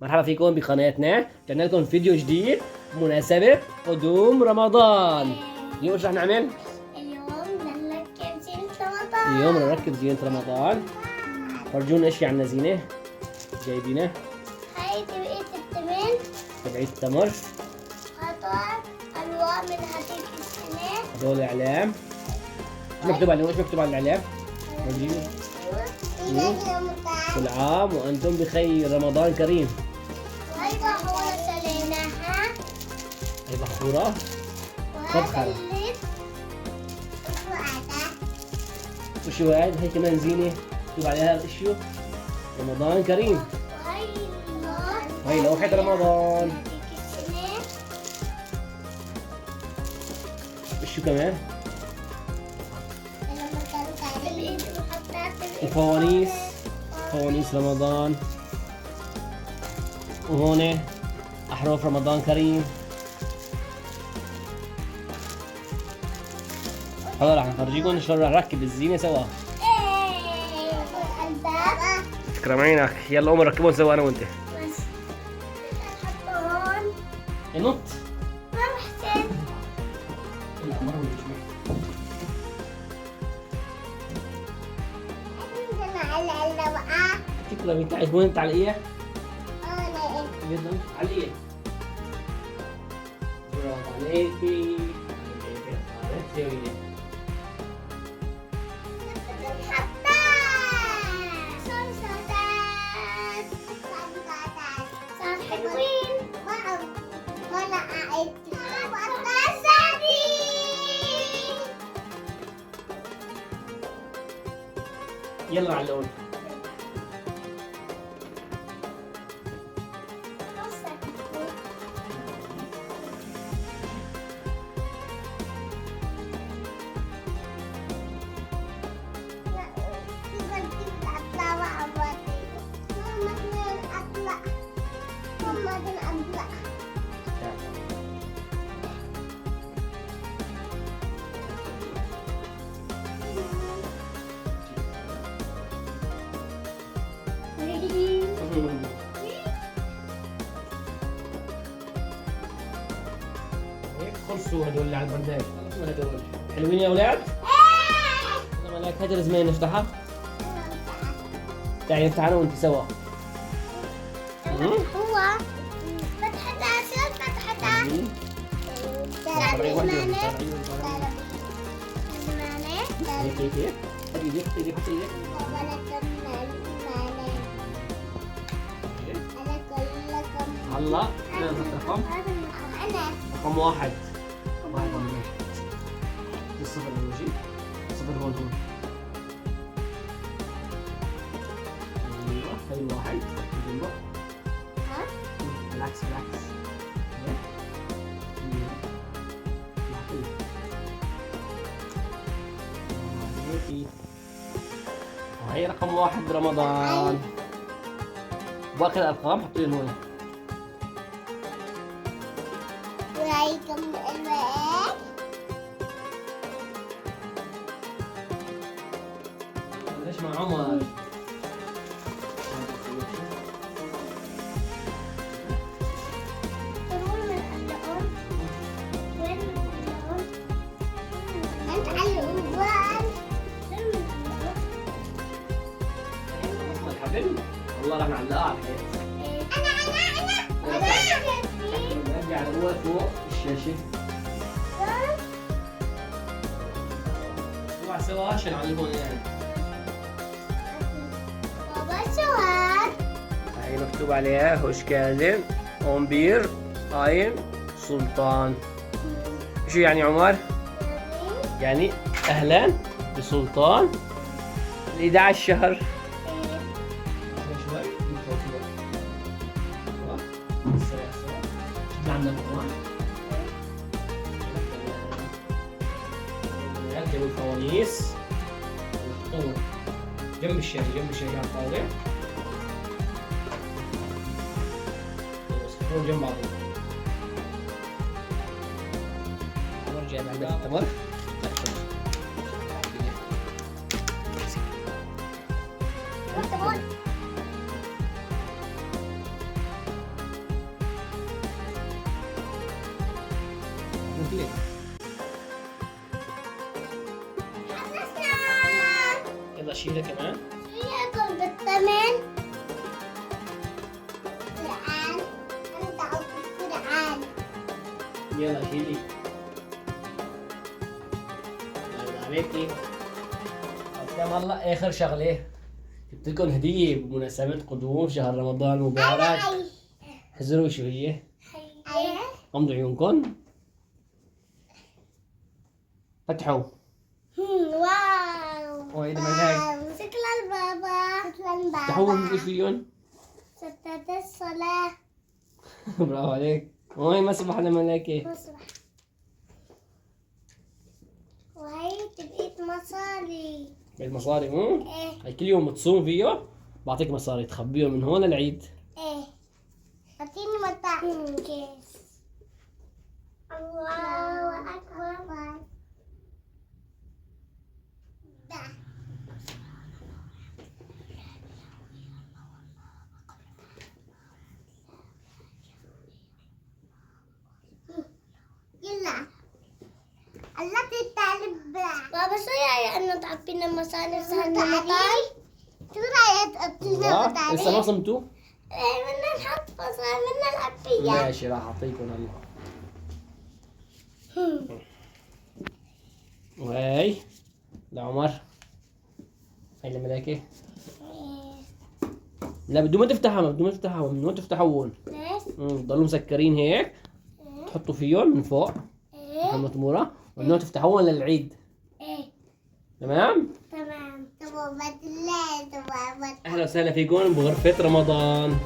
مرحبا فيكم بقناتنا. رجعنا لكم فيديو جديد بمناسبة قدوم رمضان. اليوم ايش رح نعمل؟ اليوم نركب زينة رمضان. فرجونا ايش في عنا زينة جايبينه. هاي تبقية التمر تبعية التمر، قطع ألوان من هذيك السنة. هذول الإعلام. ايش مكتوب عليهم؟ ايش مكتوب على الإعلام؟ فرجيني. كل عام وأنتم بخير، رمضان كريم. وهي بحورة سليناها. هي بخورة. وهذا اللي وهذا وشو هاد؟ هي كمان زينة مكتوب عليها شو؟ رمضان كريم. وهي اللوحة. هي لوحة رمضان. هذيك السنة. شو كمان؟ لما كانت على الإيد وحطها في الإيد. وفوانيس، فوانيس رمضان. وهون أحرف رمضان كريم. هلا رح نفرجيكم شلون رح نركب الزينة سوا. إيه الباب. تكرم عينك، يلا قوم نركبهم سوا أنا وأنت. بس نحطه هون. نط. ما محتاج. لا مرة مش على اللوعة. تكرم أنت عايز وين تعلقيها؟ أنا جدا علقيها. برافو عليكي. صار حلوين. وأنا قاعد يلا علقون. خلصوا هدول اللي على البردات. هدول حلوين يا اولاد؟ انا ملاك هات الزميل نفتحها. تعالي نفتح انا وانت سوا. هو فتحتها شو فتحتها؟ هيك هيك هيك. حط ايدك حط ايدك حط ايدك. هلا انا نحط رقم. رقم واحد. واحد هون. الصفر اللي يجي. صفر هون هون. ايوه هي الواحد. ايوه. بالعكس بالعكس. وهي رقم واحد رمضان. باقي الارقام حطوا لي هون. ورايكم الوقت. ليش مع عمر؟ تروح من اللون. وين من اللون؟ أنت على الأول. الحبل والله رح نعلقها على الحيط. أنا نرجع لجوا فوق الشاشة. اوعى سوا عشان نعلمهم يعني. بابا شوار. هي مكتوب عليها هوش كاظم أمبير قايم سلطان. شو يعني عمر؟ يعني أهلا بسلطان ال11 شهر. نركب الفوانيس ونحطهم جنب الشاي على الطاولة. نحطهم جنب بعضهم. نرجع بعد التمر. أكلة. خلصنا. يلا شيلها كمان. شيلها بالثمن. الآن أنا تعبت الآن. يلا شيلي. يلا عليكي. كمان والله آخر شغلة جبت لكم هدية بمناسبة قدوم شهر رمضان المبارك. حزروا شو هي؟ غمضوا عيونكم. فتحوا. واو. وهيدا ملهاي. شكرا بابا. شكرا بابا. فتحوهم ايش فيهم؟ ستات الصلاة. برافو عليك. وهي مسبح لملاكي. مصباح. وهي تبقيت مصاري. بالمصاري ايه. هي كل يوم تصوم فيه بعطيك مصاري تخبيهم من هون للعيد. ايه. اعطيني متاع. كيس. الله اكبر. ده. يلا. التي تعلم بابا شو يعني انه تعبينا مصاري سهل مطاري؟ شو رايك تقطينا مطاري؟ لسه ما صمتوا؟ ايه بدنا نحط مصاري بدنا نلعب فيها. ماشي راح اعطيكم هلا. وهي لعمر. هي لملاكي. لا بدون ما تفتحها ممنوع تفتحوهم. ليش؟ ضلوا مسكرين هيك. تحطوا فيهم من فوق. محمد تمورة. ممنوع تفتحوهم للعيد. ايه. تمام؟ تمام. اهلا وسهلا فيكم بغرفة رمضان.